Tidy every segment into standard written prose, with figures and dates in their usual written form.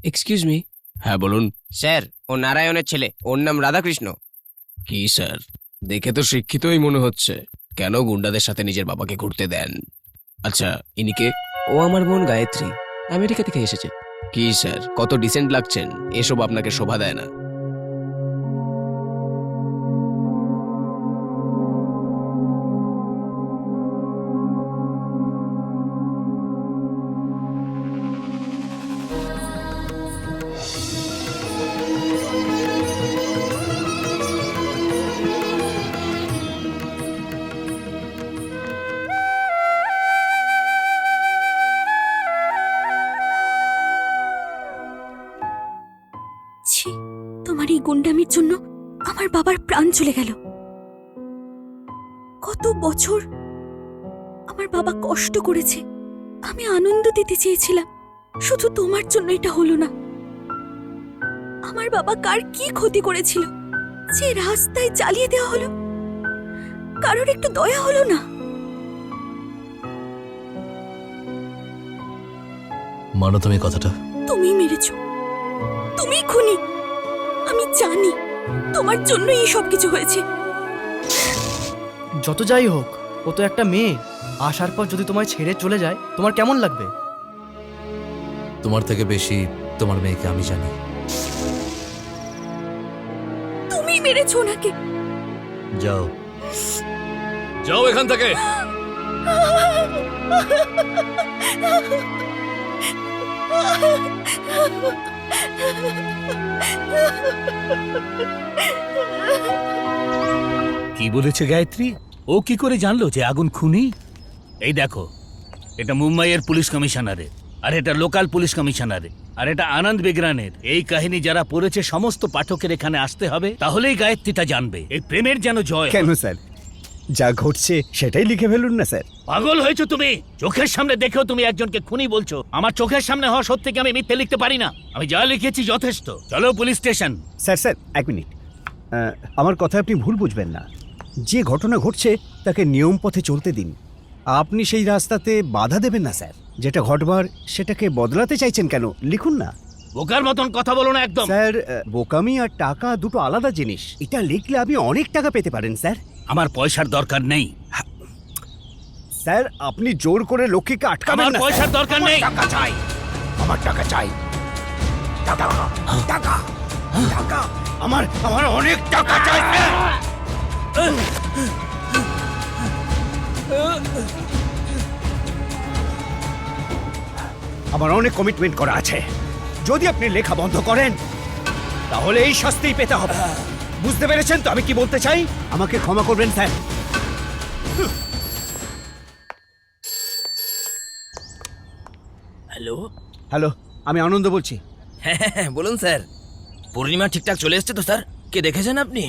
Excuse me. হ্যাঁ বলুন। Sir, ও নারায়ণের ছেলে, ওর নাম রাধাকৃষ্ণ। কি স্যার, দেখে তো শিক্ষিতই মনে হচ্ছে। কেন গুন্ডাদের সাথে নিজের বাবাকে ঘুরতে দেন? আচ্ছা, ইনি কে? ও আমার বোন গায়ত্রী, আমেরিকা থেকে এসেছে। কি স্যার, কত ডিসেন্ট লাগছেন, এসব আপনাকে শোভা দেয় না। ছি, তোমার এই গুন্ডামির জন্য আমার বাবার প্রাণ চলে গেল। কত বছর আমার বাবা কষ্ট করেছে, আমি আনন্দ দিতে চেয়েছিলাম, শুধু তোমার জন্য এটা হলো না। আমার বাবা কার কি ক্ষতি করেছিল যে রাস্তায় জ্বালিয়ে দেওয়া হলো? কারোর একটু দয়া হলো না? মানো তুমি কথাটা? তুমি মেরেছ, তুমি খুনি। আমি জানি তোমার জন্যই এই সব কিছু হয়েছে। যত যাই হোক, ও তো একটা মেয়ে। আসার পর যদি তোমায় ছেড়ে চলে যায়, তোমার কেমন লাগবে? তোমার থেকে বেশি তোমার মেয়েকে আমি জানি। তুমি মেরেছো ওনাকে। যাও, যাও এখান থেকে। কি বলেছে গায়ত্রী? ও কি করে জানলো যে আগুন খুনি? এই দেখো, এটা মুম্বাইয়ের পুলিশ কমিশনারের, আর এটা লোকাল পুলিশ কমিশনারের, আর এটা আনন্দ বেগরানের। এই কাহিনী যারা পড়েছে সমস্ত পাঠকের এখানে আসতে হবে, তাহলেই গায়ত্রীটা জানবে। এই প্রেমের যেন জয়। কেন স্যার, যা ঘটছে সেটাই লিখে ফেলুন না স্যার। পাগল হয়েছো তুমি? চোখের সামনে দেখেও তুমি একজনকে খুনি বলছো? আমার চোখের সামনে হওয়া সত্যিকে আমি মিথ্যে লিখতে পারি না। আমি যা লিখেছি যথেষ্ট। চলো পুলিশ স্টেশন। স্যার স্যার, এক মিনিট। আমার কথা আপনি ভুল বুঝবেন না। যে ঘটনা ঘটছে তাকে নিয়ম পথে চলতে দিন। আপনি সেই রাস্তাতে বাধা দেবেন না স্যার। যেটা ঘটবার সেটাকে বদলাতে চাইছেন কেন? লিখুন না। বোকার মতন কথা বলো না একদম। স্যার, বোকামি আর টাকা দুটো আলাদা জিনিস। এটা লিখলে আপনি অনেক টাকা পেতে পারেন স্যার। আমার পয়সার দরকার নেই। স্যার, আপনি জোর করে লক্ষ্মীকে আটকাবেন আমার না। পয়সার দরকার নেই। টাকা চাই, আমার টাকা চাই। টাকা টাকা টাকা, আমার আমার অনেক টাকা চাই স্যার। আমার অনেক কমিটমেন্ট করা আছে। যদি আপনি লেখা বন্ধ করেন তাহলে এই শাস্তিই পেতে হবে। বুঝতে পেরেছেন তো আমি কি বলতে চাই? আমাকে ক্ষমা করবেন স্যার। হ্যালো হ্যালো, আমি আনন্দ বলছি। হ্যাঁ বলুন স্যার। পূর্ণিমা ঠিকঠাক চলে এসছে তো স্যার? কে দেখেছেন আপনি?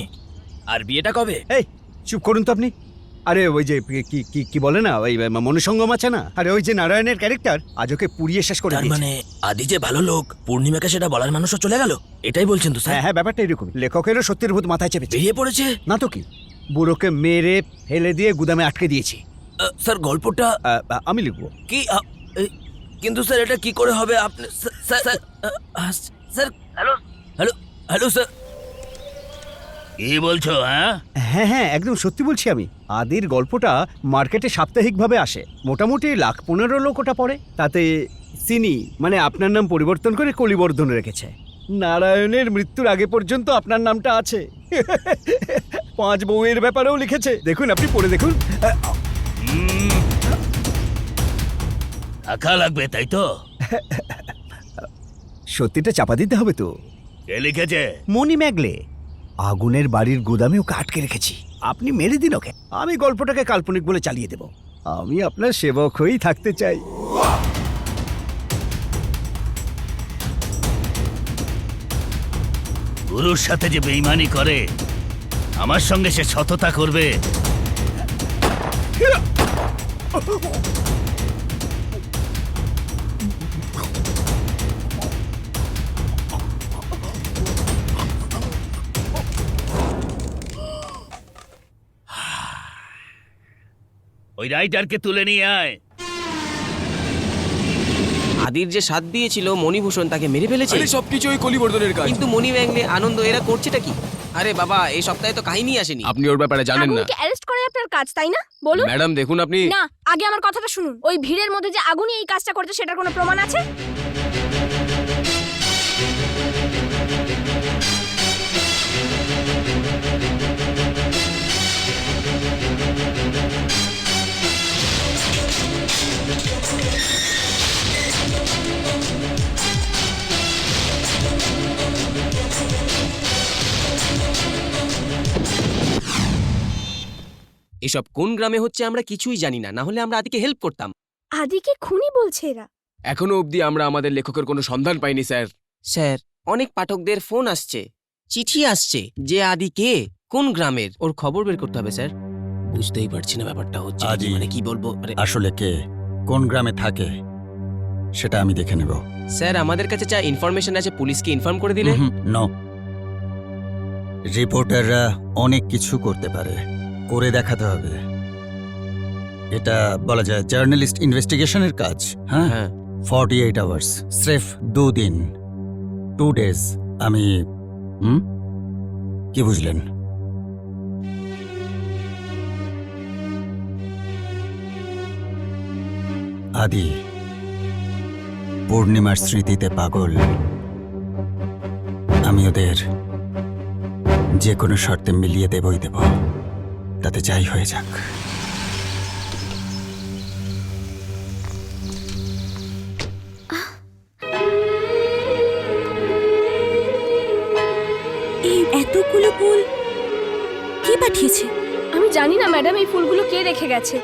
আর বিয়েটা কবে? এই চুপ করুন তো আপনি। আরে ওই যে কি কি কি বলে না, ওই মনুসঙ্গম আছে না, আরে ওই যে নারায়ণের ক্যারেক্টার আজ ওকে পুড়িয়ে শেষ করে তার দিয়েছে। মানে আদি যে ভালো লোক, পূর্ণিমাকে সেটা বলার মানুষও চলে গেল, এটাই বলছেন তো স্যার? হ্যাঁ হ্যাঁ, ব্যাপারটা এরকম। লেখকেরও সত্যের ভূত মাথায় চেপেছে। বেরিয়ে পড়েছে না তো কি, বুড়োকে মেরে ফেলে দিয়ে গুদামে আটকে দিয়েছি। স্যার গল্পটা আমি লিখবো। কি কিন্তু স্যার এটা কি করে হবে? আপনি sir sir sir hello hello hello sir, কি বলছো? হ্যাঁ হ্যাঁ হ্যাঁ, একদম সত্যি বলছি আমি। আদির গল্পটা মার্কেটে সাপ্তাহিকভাবে আসে, মোটামুটি 1,15,000 লোক ওটা পড়ে। তাতে সিনি মানে আপনার নাম পরিবর্তন করে কলিবর্ধন রেখেছে। নারায়ণের মৃত্যুর আগে পর্যন্ত আপনার নামটা আছে। 5 বউয়ের ব্যাপারেও লিখেছে। দেখুন, আপনি পড়ে দেখুন। টাকা লাগবে তাই তো? সত্যিটা চাপা দিতে হবে তো। কে লিখেছে? মনি ম্যাগলে। আগুনের বাড়ির গুদামে ওকে আটকে রেখেছি। আপনি মেরে দিন ওকে, আমি গল্পটাকে কাল্পনিক বলে চালিয়ে দেব। আমি আপনার সেবক হয়েই থাকতে চাই। গুরুর সাথে যে বেইমানি করে, আমার সঙ্গে সে সততা করবে? ওই রাইটারকে তুলে নিয়ে আয়। আদির যে সাথ দিয়েছিল মণিভূষণ তাকে মেরে ফেলেছে। আরে সবকিছু ওই কলিবর্ধনের কাজ। কিন্তু মণি ম্যাংলে আনন্দ এরা করছেটা কি? আরে বাবা, এই সপ্তাহে তো কাহিনী আসেনি। আপনি ওর ব্যাপারে জানেন না। আগুনকে অ্যারেস্ট করে আপনার কাজ, তাই না? বলুন। ম্যাডাম দেখুন আপনি। না, আগে আমার কথাটা শুনুন। ওই ভিড়ের মধ্যে যে আগুনই এই কাজটা করতে, সেটার কোনো প্রমাণ আছে? এসব কোন গ্রামে হচ্ছে আমরা কিছুই জানি না, না হলে আমরা আদিকে হেল্প করতাম। আদিকে খুনি বলছে এরা। এখনো অবধি আমরা আমাদের লেখকের কোনো সন্ধান পাইনি স্যার। স্যার, অনেক পাঠকদের ফোন আসছে, চিঠি আসছে যে আদি কে, কোন গ্রামের, ওর খবর বের করতে হবে স্যার। বুঝতেই পারছি না ব্যাপারটা হচ্ছে কি, আদি। মানে কি বলবো। আরে আসলে কে কোন গ্রামে থাকে সেটা আমি দেখে নেব। স্যার, আমাদের কাছে যা ইনফরমেশন আছে পুলিশকে ইনফর্ম করে দিলে। নো, রিপোর্টাররা অনেক কিছু করতে পারে, করে দেখাতে হবে। এটা বলা যায় জার্নালিস্ট ইনভেস্টিগেশনের কাজ। হ্যাঁ, হ্যাঁ 48 আওয়ার্স, স্রেফ 2 দিন, 2 ডেজ। আমি কি বুঝলেন? আদি পূর্ণিমার স্মৃতিতে পাগল। আমি ওদের যে কোনো শর্তে মিলিয়ে দেবই দেব, তাতে যাই হয়ে যাক। এই এতগুলো ফুল কে পাঠিয়েছে? আমি জানি না ম্যাডাম, এই ফুলগুলো কে রেখে গেছে।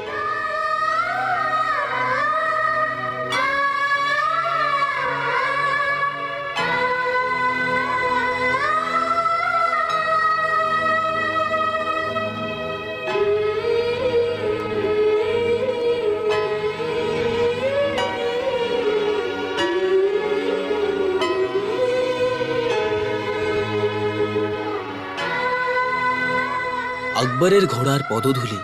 আকবরের ঘোড়ার পদধূলি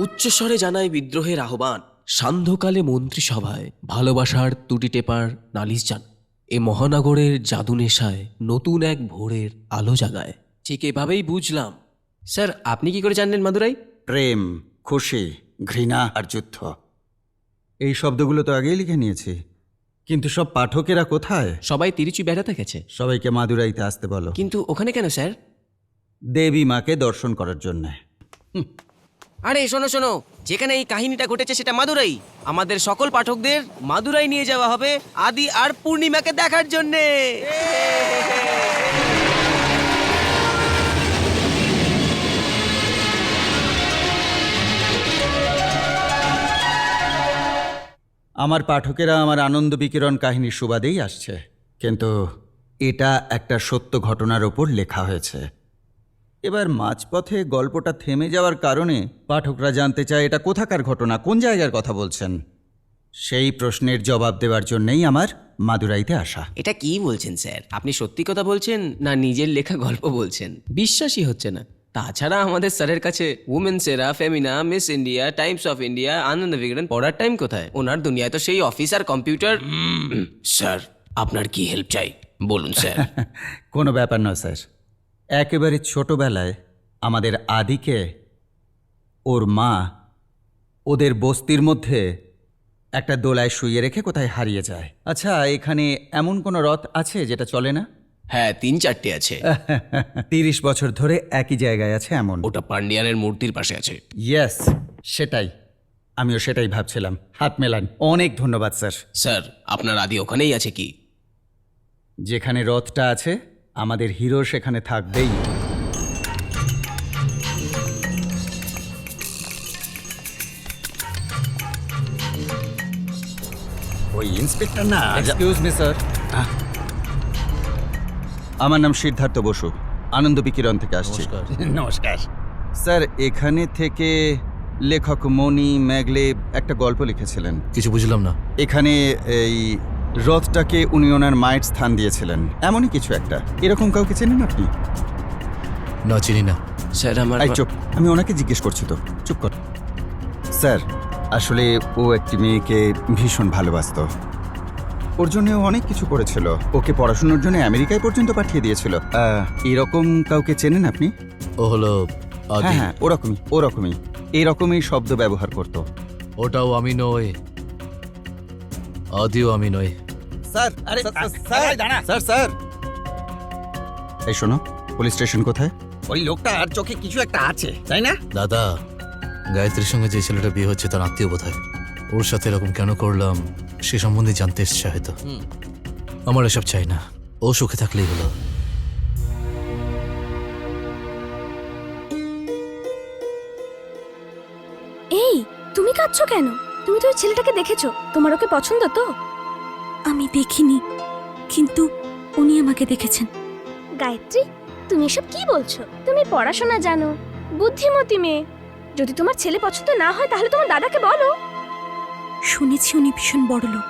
উচ্চস্বরে জানায় বিদ্রোহের আহ্বান। সান্ধ্যকালে মন্ত্রিসভায় ভালোবাসার তুটি টেপার নালিশ জান। এ মহানগরের জাদু নেশায় নতুন এক ভোরের আলো জাগায়। ঠিক এভাবেই বুঝলাম। স্যার, আপনি কি করে জানলেন মাদুরাই? প্রেম, খুশি, ঘৃণা আর যুদ্ধ, এই শব্দগুলো তো আগেই লিখে নিয়েছি। কিন্তু সব পাঠকেরা কোথায়? সবাই তিরুচি বেড়াতে গেছে। সবাইকে মাদুরাইতে আসতে বলো। কিন্তু ওখানে কেন স্যার? দেবী মাকে দর্শন করার জন্যে। আরে শোনো শোনো, যেখানে এই কাহিনীটা ঘটেছে সেটা মাদুরাই। আমাদের সকল পাঠকদের মাদুরাই নিয়ে যাওয়া হবে আদি আর পূর্ণিমাকে দেখার জন্যে। আমার পাঠকেরা আমার আনন্দ বিকিরণ কাহিনীর সুবাদেই আসছে, কিন্তু এটা একটা সত্য ঘটনার ওপর লেখা হয়েছে। এবার মাঝপথে গল্পটা থেমে যাওয়ার কারণে পাঠকরা জানতে চায় এটা কোথাকার ঘটনা, কোন জায়গার কথা বলছেন। সেই প্রশ্নের জবাব দেওয়ার জন্যই আমার মাদুরাইতে আসা। এটা কি বলছেন স্যার? আপনি সত্যি কথা বলছেন না নিজের লেখা গল্প বলছেন? বিশ্বাসই হচ্ছে না। তাছাড়া আমাদের স্যারের কাছে women's era, Femina, miss India, Times of India, Ananda বিগড়ন পড়ার টাইম কোথায়? ওনার দুনিয়ায় তো সেই অফিস আর কম্পিউটার। স্যার, আপনার কি হেল্প চাই বলুন স্যার। কোনো ব্যাপার নয় স্যার। একেবারে ছোটবেলায় আমাদের আদিকে ওর মা ওদের বস্তির মধ্যে একটা দোলায় শুইয়ে রেখে কোথায় হারিয়ে যায়। আচ্ছা, এখানে এমন কোনো রথ আছে যেটা চলে না? হ্যাঁ, 3-4টে আছে। 30 বছর ধরে একই জায়গায় আছে এমন। ওটা পান্ডিয়ানের মূর্তির পাশে আছে। ইয়েস, সেটাই, আমিও সেটাই ভাবছিলাম। হাত মেলান। অনেক ধন্যবাদ স্যার। স্যার, আপনার আদি ওখানেই আছে কি? যেখানে রথটা আছে আমাদের হিরো সেখানে থাকবেই। ওই ইন্সপেক্টর না? Excuse me sir. আমার নাম সিদ্ধার্থ বসু, আনন্দ বিকিরণ থেকে আসছি। নমস্কার। স্যার, এখানে থেকে লেখক মণি ম্যাগলে একটা গল্প লিখেছিলেন। কিছু বুঝলাম না। এখানে এই রথটাকে উনি ওনার মায়ের স্থান দিয়েছিলেন, এমনই কিছু একটা। এরকম কাউকে চেনেন আপনি? না, চিনি না। স্যার আমার এই চুপ, আমি ওনাকে জিজ্ঞেস করছি তো, চুপ কর। স্যার, আসলে ও একটি মেয়েকে ভীষণ ভালোবাসতো। ওর জন্য ও অনেক কিছু করেছিল। ওকে পড়াশোনার জন্য আমেরিকায় পর্যন্ত পাঠিয়ে দিয়েছিল। এরকম কাউকে চেনেন আপনি? ও হলো হ্যাঁ আদি। হ্যাঁ, ওরকমই এইরকমই শব্দ ব্যবহার করতো। ওটাও আমি নই, আদিও আমি নই। স্যার, আরে স্যার স্যার, এই শোনো, পুলিশ স্টেশন কোথায়? ওই লোকটার চোখে কিছু একটা আছে, তাই না? দাদা, গায়ত্রীর সঙ্গে যে ছেলেটা বিয়ে হচ্ছে তার আত্মীয় বোধহয়। ওর সাথে এরকম কেন করলাম সে সম্বন্ধে জানতে এসছে হয়তো। আমার এসব চাই না, ও সুখে থাকলেই হলো। এই তুমি কাঁদছো কেন? তুমি তো ওই ছেলেটাকে দেখেছো, তোমার ওকে পছন্দ তো? আমি দেখিনি, কিন্তু উনি আমাকে দেখেছেন। গায়ত্রী, তুমি এসব কি বলছো? তুমি পড়াশোনা জানো, বুদ্ধিমতী মেয়ে। যদি তোমার ছেলে পছন্দ না হয় তাহলে তোমার দাদাকে বলো। শুনেছি উনি ভীষণ বড় লোক।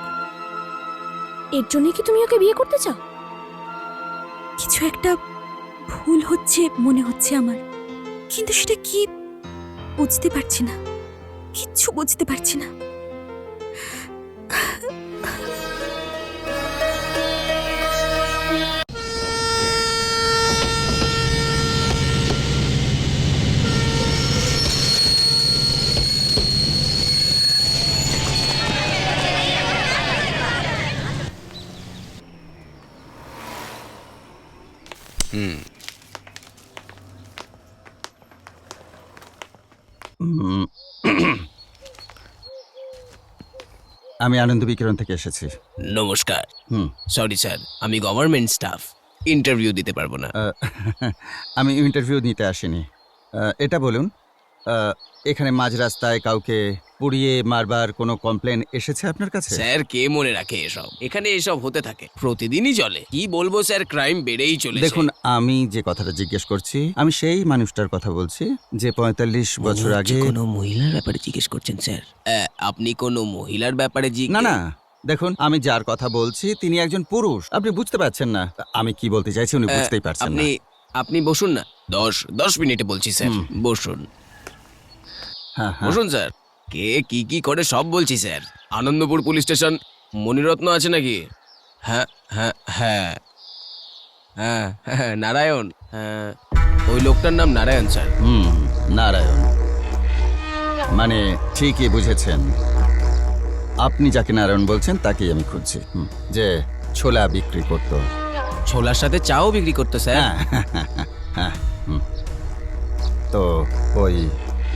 এর জন্যই কি তুমি ওকে বিয়ে করতে চাও? কিছু একটা ভুল হচ্ছে মনে হচ্ছে আমার, কিন্তু সেটা কি বুঝতে পারছি না, কিচ্ছু বুঝতে পারছি না। আমি আনন্দ বিকিরণ থেকে এসেছি। নমস্কার। হুম। সরি স্যার, আমি গভর্নমেন্ট স্টাফ, ইন্টারভিউ দিতে পারবো না। আমি ইন্টারভিউ নিতে আসিনি। এটা বলুন, এখানে মাঝ রাস্তায় কাউকে পুড়িয়ে মারবার কোনো কমপ্লেন এসেছে আপনার কাছে? স্যার, কে মনে রাখে এসব? এখানে এসব হতে থাকে, প্রতিদিনই চলে। কি বলবো স্যার, ক্রাইম বেড়েই চলেছে। দেখুন, আমি যে কথাটা জিজ্ঞেস করছি, আমি সেই মানুষটার কথা বলছি যে 45 বছর আগে। কোনো মহিলার ব্যাপারে জিজ্ঞেস করছেন স্যার? আপনি কোনো মহিলার ব্যাপারে না না, দেখুন, আমি যার কথা বলছি তিনি একজন পুরুষ। আপনি বুঝতে পারছেন না আমি কি বলতে চাইছি, উনি বুঝতেই পারছেন না। আপনি বসুন না, 10 মিনিটে বলছি স্যার। বসুন হ্যাঁ হ্যাঁ, বসুন স্যার। কে কি কি করে সব বলছি স্যার। আনন্দপুর পুলিশ স্টেশন, মণিরত্ন আছে নাকি? হ্যাঁ হ্যাঁ হ্যাঁ হ্যাঁ হ্যাঁ, নারায়ণ। হ্যাঁ, ওই লোকটার নাম নারায়ণ স্যার। নারায়ণ মানে ঠিকই বুঝেছেন। আপনি যাকে নারায়ণ বলছেন তাকেই আমি খুঁজছি। যে ছোলা বিক্রি করত। ছোলার সাথে চাও বিক্রি করতো স্যার। হ্যাঁ, তো ওই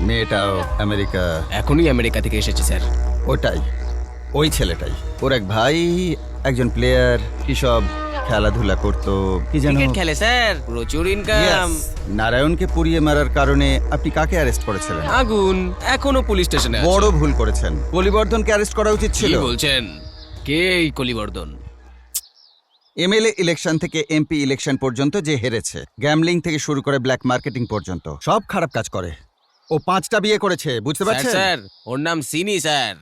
মেয়েটাও আমেরিকা? এখনই আমেরিকা থেকে এসেছে স্যার। ওটাই, ওই ছেলেটাই। ওর এক ভাই একজন প্লেয়ার, কি সব খেলাধুলা করতো, কি যেন। ক্রিকেট খেলে স্যার, প্রচুর ইনকাম। Yes, নারায়ণকে পুড়িয়ে মারার কারণে আপনি কাকে অ্যারেস্ট করেছিলেন? আগুন এখনো পুলিশ স্টেশনে আছে। বড় ভুল করেছেন। কলিবর্ধনকে অ্যারেস্ট করা উচিত কি ছিল। বলছেন? কে এই কলিবর্ধন? এমএলএ ইলেকশন থেকে এমপি ইলেকশন পর্যন্ত যে হেরেছে, গ্যামলিং থেকে শুরু করে ব্ল্যাক মার্কেটিং পর্যন্ত সব খারাপ কাজ করে। ও 5টা বিয়ে করেছে, বুঝতে পারছেন? স্যার, ওর নাম সিনি স্যার।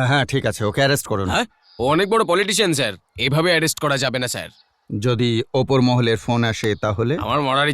হ্যাঁ ঠিক আছে, ওকে অ্যারেস্ট করুন। হ্যাঁ, ও অনেক বড় পলিটিশিয়ান স্যার, এভাবে অ্যারেস্ট করা যাবে না স্যার। যদি ওপর মহলের ফোন আসে তাহলে? আমার মরার